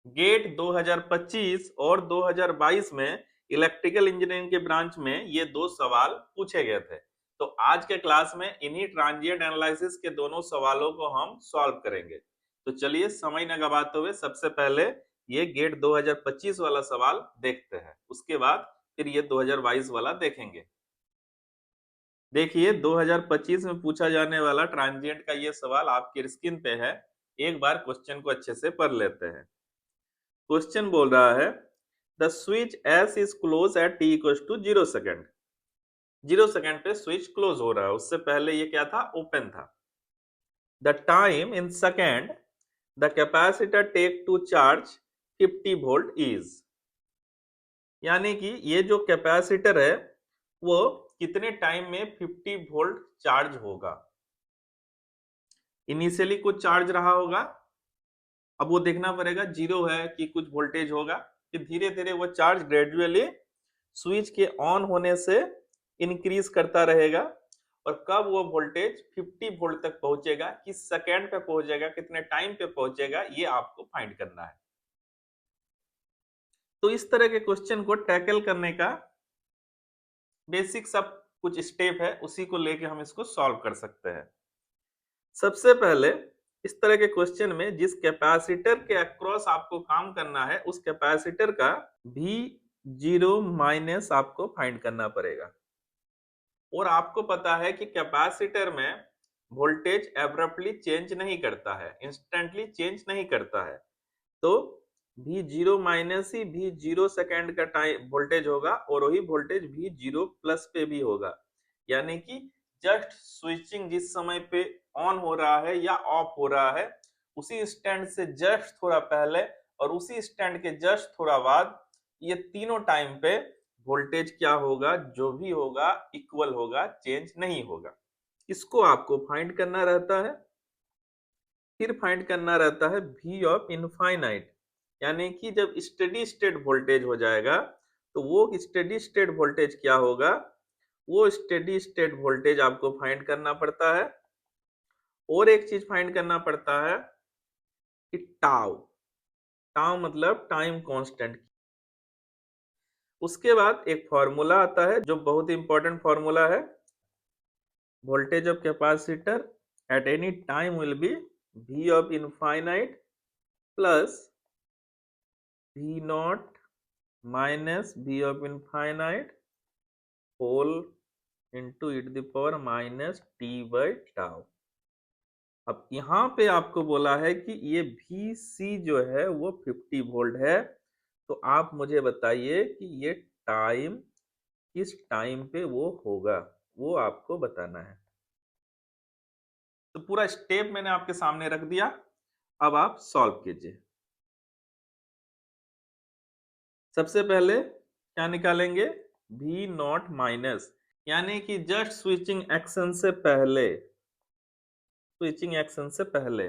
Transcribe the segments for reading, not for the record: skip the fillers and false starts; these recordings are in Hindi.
गेट 2025 और 2022 में इलेक्ट्रिकल इंजीनियरिंग के ब्रांच में ये दो सवाल पूछे गए थे। तो आज के क्लास में इन्हीं ट्रांजिएंट एनालिसिस के दोनों सवालों को हम सॉल्व करेंगे। तो चलिए समय न गवाते हुए सबसे पहले ये गेट 2025 वाला सवाल देखते हैं, उसके बाद फिर ये 2022 वाला देखेंगे। देखिए 2025 में पूछा जाने वाला ट्रांजिएंट का ये सवाल आपकी स्क्रीन पे है। एक बार क्वेश्चन को अच्छे से पढ़ लेते हैं। क्वेश्चन बोल रहा है the switch S is close at T equals to 0 second. 0 second पे स्विच क्लोज हो रहा है, उससे पहले ये क्या था, ओपन था। The time in second the capacitor take to charge 50 volt is, यानी कि ये जो कैपेसिटर है वो कितने टाइम में 50 वोल्ट चार्ज होगा। इनिशियली कुछ चार्ज रहा होगा, अब वो देखना पड़ेगा जीरो है कि कुछ वोल्टेज होगा, फिर धीरे धीरे वो चार्ज ग्रेजुअली स्विच के ऑन होने से इंक्रीज करता रहेगा। और कब वो वोल्टेज 50 वोल्ट तक पहुंचेगा, किस सेकेंड पे पहुंचेगा, कितने टाइम पे पहुंचेगा, ये आपको फाइंड करना है। तो इस तरह के क्वेश्चन को टैकल करने का बेसिक सब कुछ स्टेप है, उसी को लेके हम इसको सॉल्व कर सकते हैं। सबसे पहले इस तरह के क्वेश्चन में जिस कैपेसिटर के अक्रॉस आपको काम करना है उस कैपेसिटर का V0 माइनस आपको फाइंड करना पड़ेगा। और आपको पता है कि कैपेसिटर में वोल्टेज एब्रप्टली चेंज नहीं करता है, इंस्टेंटली चेंज नहीं करता है। तो V0 माइनस ही V0 सेकेंड का टाइम वोल्टेज होगा और वही वोल्टेज V0 प्लस पे भी होगा। यानी कि जस्ट स्विचिंग जिस समय पे ऑन हो रहा है या ऑफ हो रहा है, उसी स्टैंड से जस्ट थोड़ा पहले और उसी स्टैंड के जस्ट थोड़ा बाद, ये तीनों टाइम पे वोल्टेज क्या होगा, जो भी होगा इक्वल होगा, चेंज नहीं होगा। इसको आपको फाइंड करना रहता है। फिर फाइंड करना रहता है V ऑफ इनफाइनाइट, यानी कि जब स्टेडी स्टेट वोल्टेज हो जाएगा तो वो स्टेडी स्टेट वोल्टेज क्या होगा, वो स्टेडी स्टेट वोल्टेज आपको फाइंड करना पड़ता है। और एक चीज फाइंड करना पड़ता है कि टाउ, टाउ मतलब टाइम कांस्टेंट। उसके बाद एक फॉर्मूला आता है जो बहुत इंपॉर्टेंट फॉर्मूला है, voltage of capacitor at any time will be V of infinite plus V naught minus V of infinite whole into e to the power minus t by tau. अब यहाँ पे आपको बोला है कि ये VC जो है वो 50 वोल्ट है, तो आप मुझे बताइए कि ये टाइम किस टाइम पे वो होगा, वो आपको बताना है। तो पूरा स्टेप मैंने आपके सामने रख दिया, अब आप सॉल्व कीजिए। सबसे पहले क्या निकालेंगे, V नॉट माइनस, यानी कि जस्ट स्विचिंग एक्शन से पहले, स्विचिंग एक्शन से पहले,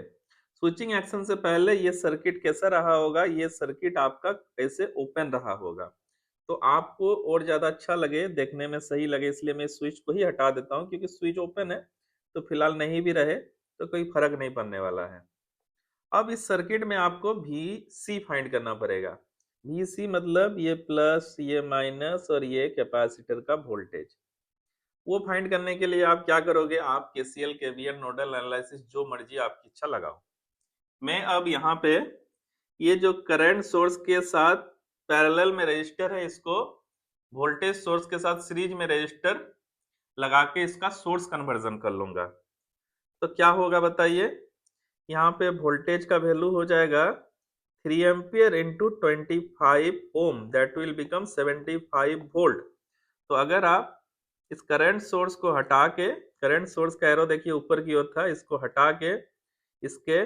स्विचिंग एक्शन से पहले ये सर्किट कैसा रहा होगा, ये सर्किट आपका कैसे ओपन रहा होगा। तो आपको और ज्यादा अच्छा लगे, देखने में सही लगे, इसलिए मैं स्विच को ही हटा देता हूँ, क्योंकि स्विच ओपन है तो फिलहाल नहीं भी रहे तो कोई फर्क नहीं पड़ने वाला है। अब इस सर्किट में आपको VC फाइंड करना पड़ेगा। VC मतलब ये प्लस, ये माइनस और ये कैपेसिटर का वोल्टेज। वो फाइंड करने के लिए आप क्या करोगे, आप KCL KVL नोडल एनालिसिस जो मर्जी आपकी इच्छा लगाओ। मैं अब यहाँ पे ये जो करंट सोर्स के साथ पैरेलल में रजिस्टर है, इसको वोल्टेज सोर्स के साथ सीरीज में रजिस्टर लगा के इसका सोर्स कन्वर्जन कर लूंगा। तो क्या होगा बताइए, यहाँ पे वोल्टेज का वैल्यू हो जाएगा 3 ampere into 25 ohm, that will become 75 volt. तो अगर आप इस करंट सोर्स को हटा के, करंट सोर्स का एरो देखिए ऊपर की ओर था, इसको हटा के इसके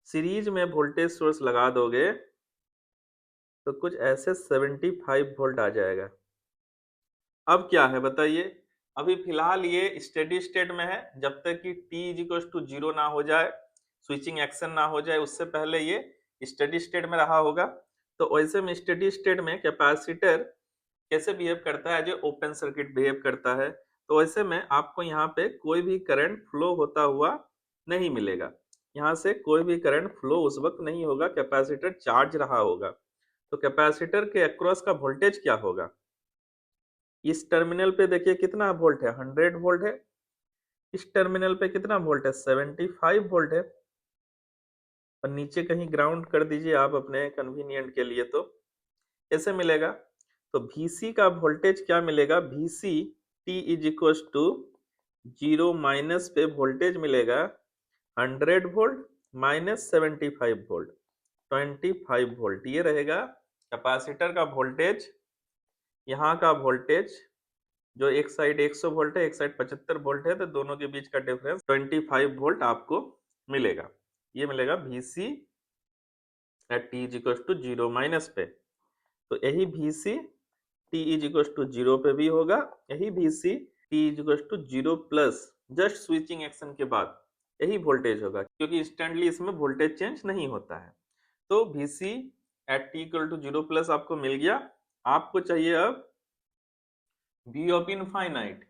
सीरीज में वोल्टेज सोर्स लगा दोगे तो कुछ ऐसे 75 वोल्ट आ जाएगा। अब क्या है बताइए, अभी फिलहाल ये स्टेडी स्टेट में है, जब तक कि t इज इक्वल टू 0 ना हो जाए, स्विचिंग एक्शन ना हो जाए, उससे पहले ये स्टेडी स्टेट में रहा होगा। तो वैसे में स्टेडी स्टेट में कैपेसिटर कैसे बिहेव करता है, जो ओपन सर्किट बिहेव करता है। तो वैसे में आपको यहाँ पे कोई भी करंट फ्लो होता हुआ नहीं मिलेगा। यहाँ से कोई भी करंट फ्लो उस वक्त नहीं होगा, कैपेसिटर चार्ज रहा होगा। तो कैपेसिटर के अक्रॉस का वोल्टेज क्या होगा? इस टर्मिनल पे देखिए कितना वोल्ट है, 100 वोल्ट है। इस टर्मिनल पे कितना वोल्ट है, 75 वोल्ट है। और नीचे कहीं ग्राउंड कर दीजिए आप अपने कन्वीनियंट के लिए, तो कैसे मिलेगा? तो Vc का वोल्टेज क्या मिलेगा? Vc t is equal to 0 minus पे वोल्टेज मिलेगा 100 वोल्ट माइनस 75 वोल्ट, 25 वोल्ट। ये रहेगा कैपेसिटर का वोल्टेज। यहाँ का वोल्टेज जो एक साइड 100 वोल्ट है, एक साइड 75 वोल्ट है, तो दोनों के बीच का डिफरेंस 25 वोल्ट आपको मिलेगा। ये मिलेगा Vc at t is equal to 0 minus पे। तो यही Vc t is equal to 0 पे भी होगा, यही Vc t is equal to 0 plus just switching action के बाद यही वोल्टेज होगा, क्योंकि इंस्टेंटली इसमें वोल्टेज चेंज नहीं होता है। तो Vc at t equal to 0 plus आपको मिल गया। आपको चाहिए अब V ऑफ इनफाइनाइट,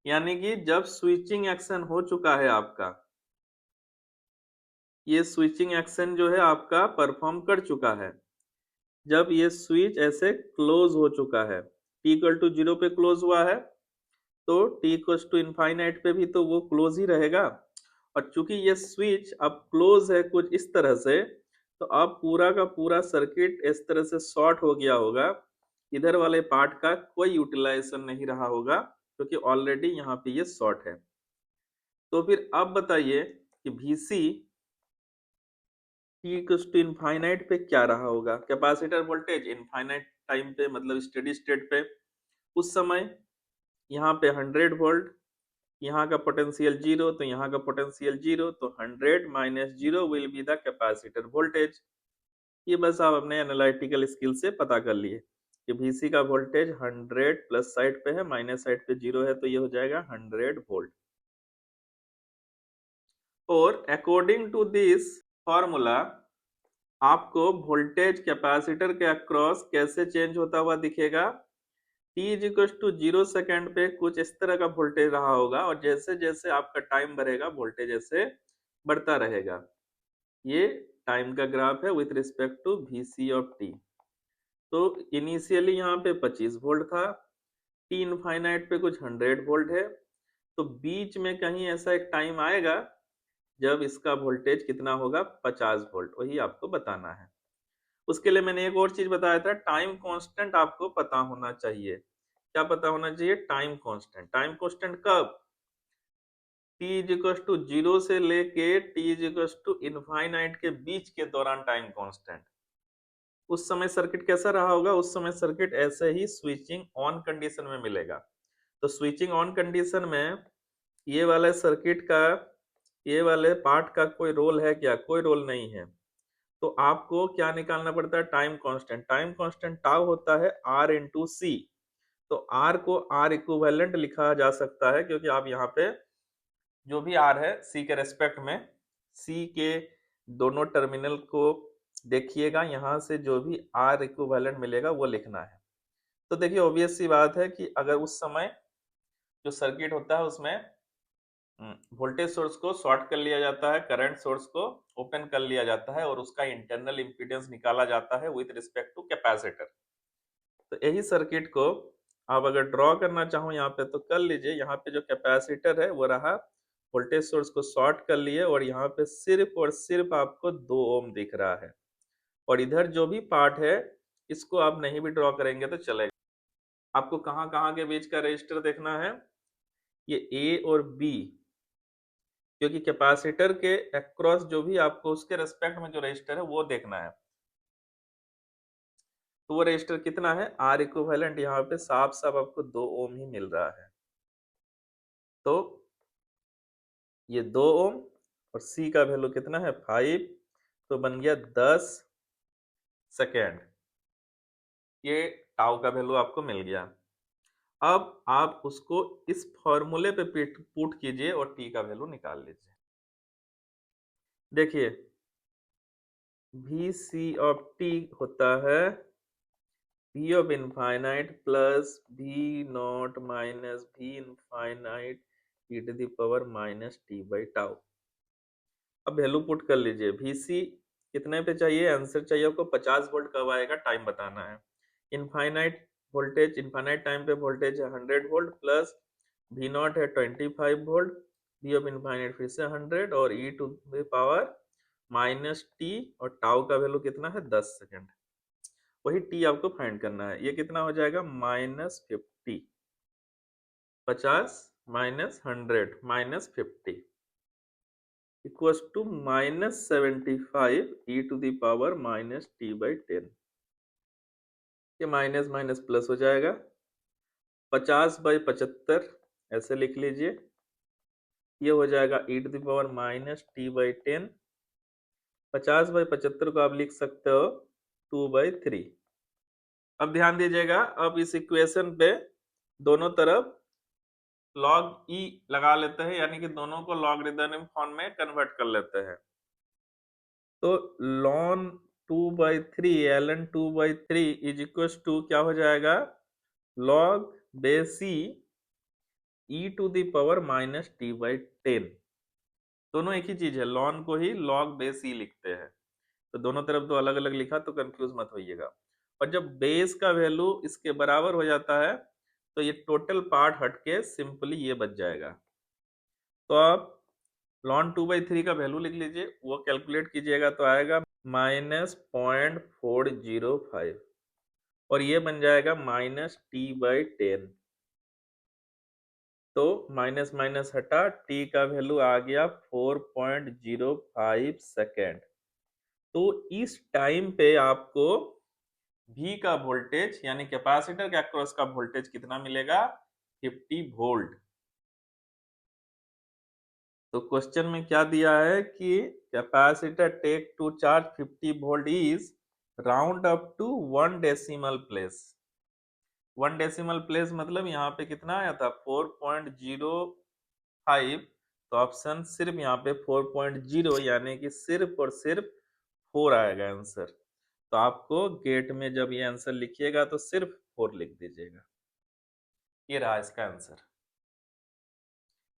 यानी कि जब स्विचिंग एक्शन हो चुका है आपका, ये स्विचिंग एक्शन जो है आपका परफॉर्म कर चुका है, जब ये स्विच ऐसे क्लोज हो चुका है, t इक्वल टू 0 पे क्लोज हुआ है, तो t इक्वल टू इनफाइनाइट पे भी तो वो क्लोज ही रहेगा। और चूंकि ये स्विच अब क्लोज है कुछ इस तरह से, तो अब पूरा का पूरा सर्किट इस तरह से शॉर्ट हो गया होगा, इधर वाले पार्ट का कोई यूटिलाइजेशन नहीं रहा होगा, क्योंकि ऑलरेडी यहाँ पे ये शॉर्ट है। तो फिर अब बताइए कि Vc t equal to infinite पे क्या रहा होगा? कैपेसिटर वोल्टेज इनफाइनाइट टाइम पे, मतलब स्टेडी स्टेट पे, उस समय यहाँ पे 100 वोल्ट, यहाँ का पोटेंशियल 0, तो यहाँ का पोटेंशियल 0, तो 100 minus 0 will be the capacitor voltage. ये बस आप अपने एनालिटिकल स्किल से पता कर लिए कि Vc का वोल्टेज 100 प्लस साइड पे है, माइनस साइड पे 0 है, तो ये हो जाएगा 100 वोल्ट। और अकॉर्डिंग टू दिस फॉर्मूला आपको वोल्टेज कैपेसिटर के अक्रॉस कैसे चेंज होता हुआ दिखेगा? t is equal to 0 second पे कुछ इस तरह का वोल्टेज रहा होगा, और जैसे जैसे आपका टाइम बढ़ेगा वोल्टेज ऐसे बढ़ता रहेगा। ये टाइम का ग्राफ है with respect to Vc of t। तो इनिशियली यहाँ पे 25 वोल्ट था, t इनफाइनाइट पे कुछ 100 वोल्ट है, तो बीच में कहीं ऐसा एक टाइम आएगा जब इसका वोल्टेज कितना होगा, 50 वोल्ट। वही आपको बताना है। उसके लिए मैंने एक और चीज बताया था, टाइम कांस्टेंट आपको पता होना चाहिए। क्या पता होना चाहिए? Time constant. टाइम कांस्टेंट कब? t इज इक्वल टू 0 से लेके t is equal to infinite के बीच के दौरान टाइम कांस्टेंट। उस समय सर्किट कैसा रहा होगा? उस समय सर्किट ऐसे ही स्विचिंग ऑन कंडीशन में मिलेगा। तो स्विचिंग ऑन कंडीशन में ये वाले सर्किट का, ये वाले पार्ट का कोई रोल है क्या? कोई रोल नहीं है। तो आपको क्या निकालना पड़ता है? Time constant. Time constant tau होता है R इंटू सी। तो R को R इक्विवेलेंट लिखा जा सकता है, क्योंकि आप यहाँ पे जो भी R है C के रेस्पेक्ट में, C के दोनों टर्मिनल को देखिएगा, यहाँ से जो भी R इक्विवेलेंट मिलेगा वो लिखना है। तो देखिए ऑब्वियस सी बात है कि अगर उस समय जो सर्किट होता है उसमें वोल्टेज सोर्स को शॉर्ट कर लिया जाता है, करंट सोर्स को ओपन कर लिया जाता है, और उसका इंटरनल इंपीडेंस निकाला जाता है विद रिस्पेक्ट टू कैपेसिटर। तो यही सर्किट को आप अगर ड्रॉ करना चाहो यहाँ पे तो कर लीजिए। यहाँ पे जो कैपेसिटर है वो रहा, वोल्टेज सोर्स को शॉर्ट कर लिए, और यहाँ पे सिर्फ और सिर्फ आपको 2 ओम दिख रहा है, और इधर जो भी पार्ट है इसको आप नहीं भी ड्रॉ करेंगे तो चलेगा। आपको कहाँ कहाँ के बीच का रजिस्टर देखना है? ये ए और बी, क्योंकि कैपेसिटर के अक्रॉस जो भी आपको उसके रेस्पेक्ट में जो रजिस्टर है वो देखना है। तो वो रजिस्टर कितना है? R इक्विवेलेंट यहाँ पे साफ साफ आपको 2 ओम ही मिल रहा है। तो ये 2 ओम और C का वैल्यू कितना है? 5। तो बन गया 10 सेकेंड। ये टाउ का वैल्यू आपको मिल गया। अब आप उसको इस फॉर्मूले पे पुट कीजिए और t का वैल्यू निकाल लीजिए। देखिए Vc ऑफ t होता है V of infinite plus V naught minus V infinite e to the power minus t by tau. अब वैल्यू पुट कर लीजिए, VC कितने पे चाहिए, आंसर चाहिए आपको 50 वोल्ट कब आएगा, टाइम बताना है। इनफाइनाइट वोल्टेज, इनफाइनाइट टाइम पे वोल्टेज है 100 वोल्ट प्लस V नॉट है 25 वोल्ट, V ऑफ इनफाइनाइट फिर से 100 और e to the power minus T और टाउ का वैल्यू कितना है 10 सेकेंड। वही टी आपको फाइंड करना है, ये कितना हो जाएगा -50, 50 minus 100 minus 50 equals to -75 e to the power minus T by 10। ये माइनस माइनस प्लस हो जाएगा, 50/75 ऐसे लिख लीजिए, ये हो जाएगा e to the power minus T by 10। 50/75 को आप लिख सकते हो 2/3। अब ध्यान दीजिएगा, अब इस इक्वेशन पे दोनों तरफ log e लगा लेते हैं, यानी कि दोनों को लॉगरिदमिक फॉर्म में कन्वर्ट कर लेते हैं। तो ln 2/3 ln 2/3 is equal to क्या हो जाएगा, log base e to the power minus T by 10। दोनों एक ही चीज है, ln को ही log बेस e लिखते हैं, तो दोनों तरफ तो अलग अलग लिखा तो कंफ्यूज मत होइएगा। और जब बेस का वैल्यू इसके बराबर हो जाता है तो ये टोटल पार्ट हटके सिंपली ये बच जाएगा। तो आप ln 2/3 का वैल्यू लिख लीजिए, वो कैलकुलेट कीजिएगा तो आएगा -0.405 और ये बन जाएगा -t/10। तो माइनस माइनस हटा, t का वैल्यू आ गया 4.05 सेकेंड। तो इस टाइम पे आपको V का वोल्टेज यानी कैपेसिटर के अक्रॉस का वोल्टेज कितना मिलेगा, 50 वोल्ट। तो क्वेश्चन में क्या दिया है कि capacitor take to charge 50 volt is round up to 1 decimal place. 1 decimal place मतलब यहाँ पे कितना आया था 4.05, तो ऑप्शन सिर्फ यहाँ पे 4.0 यानी कि सिर्फ और सिर्फ 4 आएगा आंसर। तो आपको गेट में जब ये आंसर लिखिएगा तो सिर्फ 4 लिख दीजिएगा। ये रहा इसका आंसर।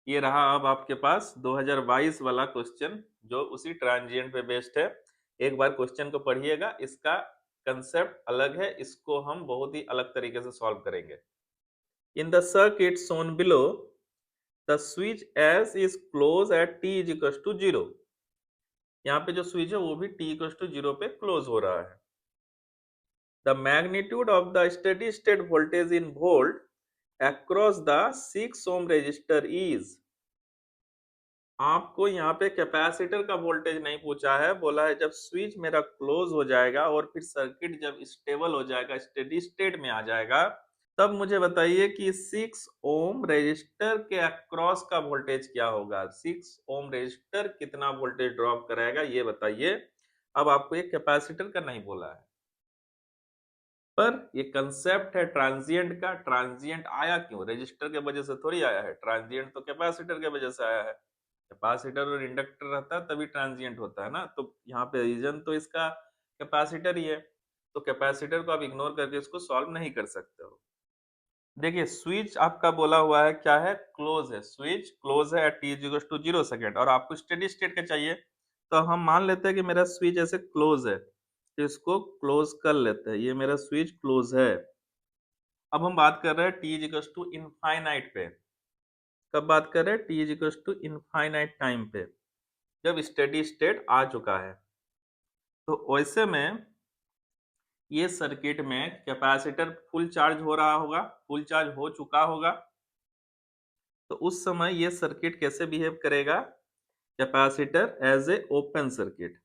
ये रहा अब आपके पास 2022 वाला क्वेश्चन जो उसी ट्रांजिएंट पे बेस्ड है। एक बार क्वेश्चन को पढ़िएगा, इसका कंसेप्ट अलग है, इसको हम बहुत ही अलग तरीके से सॉल्व करेंगे। In the circuit shown below the switch S is closed at t is equals to 0। यहाँ पे जो स्विच है वो भी t equals to 0 पे क्लोज हो रहा है। The magnitude of the steady state voltage in volt across the 6 ohm resistor is। आपको यहाँ पे कैपेसिटर का वोल्टेज नहीं पूछा है, बोला है जब स्विच मेरा क्लोज हो जाएगा और फिर सर्किट जब स्टेबल हो जाएगा, स्टेडी स्टेट में आ जाएगा, तब मुझे बताइए कि 6 ओम रेजिस्टर के अक्रॉस का वोल्टेज क्या होगा। 6 ओम रेजिस्टर कितना वोल्टेज ड्रॉप कराएगा ये बताइए। अब आपको एक कैपेसिटर का नहीं बोला है, पर ये कंसेप्ट है ट्रांजिएंट का। ट्रांजिएंट आया क्यों, रेजिस्टर के वजह से थोड़ी आया है, ट्रांजिएंट तो कैपेसिटर के वजह से आया है। कैपेसिटर और इंडक्टर रहता है तभी ट्रांजिएंट होता है ना, तो यहाँ पे रीजन तो इसका कैपेसिटर ही है, तो कैपेसिटर को आप इग्नोर करके इसको सॉल्व नहीं कर सकते हो। देखिए स्विच आपका बोला हुआ है क्या है, क्लोज है, स्विच क्लोज है एट t 0 सेकेंड और आपको स्टेडी स्टेट का चाहिए, तो हम मान लेते हैं कि मेरा स्विच ऐसे क्लोज है, तो इसको क्लोज कर लेते हैं, ये मेरा स्विच क्लोज है। अब हम बात कर रहे हैं t इनफाइनाइट पे। कब बात कर रहे हैं, t इनफाइनाइट टाइम पे, जब स्टेडी स्टेट आ चुका है। तो वैसे में ये सर्किट में कैपेसिटर फुल चार्ज हो रहा होगा, फुल चार्ज हो चुका होगा, तो उस समय ये सर्किट कैसे बिहेव करेगा, capacitor as a open circuit.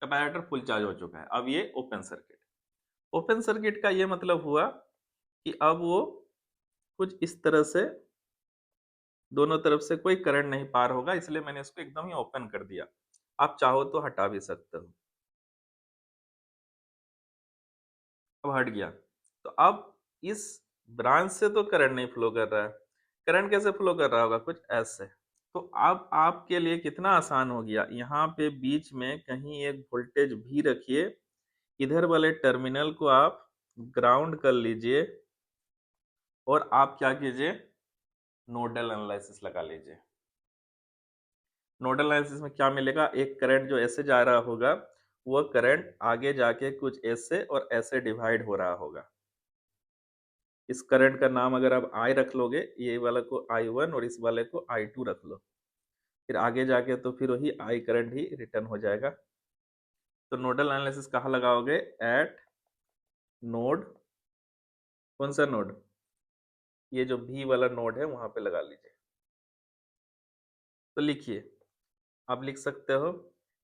Capacitor full charge हो चुका है, अब ये ओपन सर्किट। ओपन सर्किट का ये मतलब हुआ कि अब वो कुछ इस तरह से दोनों तरफ से कोई करंट नहीं पार होगा, इसलिए मैंने इसको एकदम ही ओपन कर दिया। आप चाहो तो हटा भी सकते हो। अब हट गया, तो अब इस ब्रांच से तो करंट नहीं फ्लो कर रहा है, करंट कैसे फ्लो कर रहा होगा, कुछ ऐसे। तो अब आपके लिए कितना आसान हो गया, यहाँ पे बीच में कहीं एक वोल्टेज भी रखिए, इधर वाले टर्मिनल को आप ग्राउंड कर लीजिए और आप क्या कीजिए, नोडल एनालिसिस लगा लीजिए। नोडल एनालिसिस में क्या मिलेगा, एक करंट जो ऐसे जा रहा होगा वो करंट आगे जाके कुछ ऐसे और ऐसे डिवाइड हो रहा होगा। इस करंट का नाम अगर आप I रख लोगे, ये वाला को I1 और इस वाले को I2 रख लो, फिर आगे जाके तो फिर वही I करंट ही रिटर्न हो जाएगा। तो नोडल एनालिसिस कहाँ लगाओगे, एट नोड, कौन सा नोड, ये जो V वाला नोड है वहां पे लगा लीजिए। तो लिखिए, आप लिख सकते हो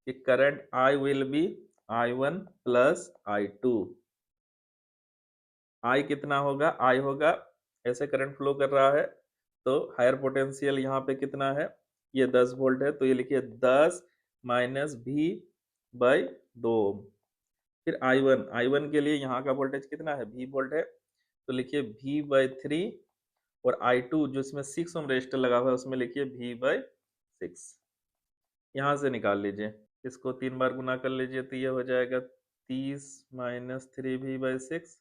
कि current I will be I1 plus I2। I कितना होगा, I होगा, ऐसे करंट फ्लो कर रहा है तो हायर पोटेंशियल यहाँ पे कितना है, ये 10 वोल्ट है, तो ये लिखिए 10 माइनस V बाई 2। फिर I1 के लिए यहाँ का वोल्टेज कितना है, V वोल्ट है, तो लिखिए V बाई 3, और I2 जो इसमें 6 ओम रेजिस्टर लगा हुआ है उसमें लिखिए V बाई 6। यहाँ से निकाल लीजिए, इसको 3 बार गुना कर लीजिए तो ये हो जाएगा 30 माइनस 3V बाई 6,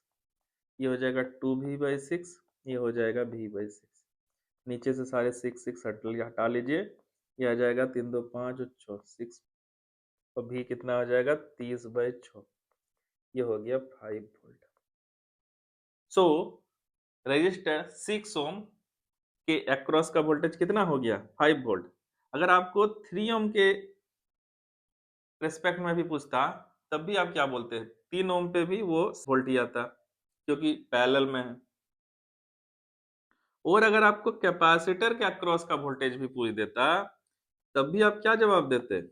ये हो जाएगा 2V बाई 6, ये हो जाएगा V बाई 6। नीचे से सारे 6 हटा लीजिए, ये आ जाएगा 3 2 5 और 6 6, और V कितना हो जाएगा 30 बाई 6, ये हो गया 5 वोल्ट। सो रजिस्टर 6 ओम के अक्रॉस का वोल्टेज कितना हो गया, 5 वोल्ट। अगर आपको 3 ओम के रेस्पेक्ट में भी पूछता तब भी आप क्या बोलते, 3 ओम पे भी वो वोल्ट ही आता क्योंकि पैरेलल में है। और अगर आपको कैपेसिटर के अक्रॉस का वोल्टेज भी पूछ देता तब भी आप क्या जवाब देते,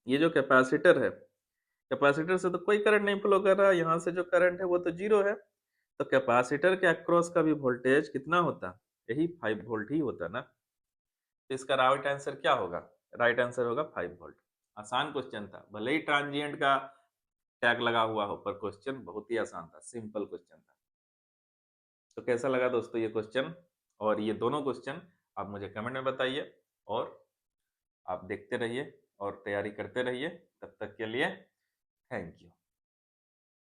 ये जो कैपेसिटर है, कैपेसिटर से तो कोई करंट नहीं फ्लो कर रहा, यहाँ से जो करंट है वो तो जीरो है, तो कैपेसिटर के अक्रॉस का भी वोल्टेज कितना होता, यही 5 वोल्ट ही होता ना। तो इसका राइट आंसर क्या होगा, राइट आंसर होगा 5 वोल्ट। आसान क्वेश्चन था, भले ही ट्रांजिएंट का टैग लगा हुआ हो, पर क्वेश्चन बहुत ही आसान था, सिंपल क्वेश्चन था। तो कैसा लगा दोस्तों ये क्वेश्चन, और ये दोनों क्वेश्चन आप मुझे कमेंट में बताइए, और आप देखते रहिए और तैयारी करते रहिए। तब तक के लिए थैंक यू।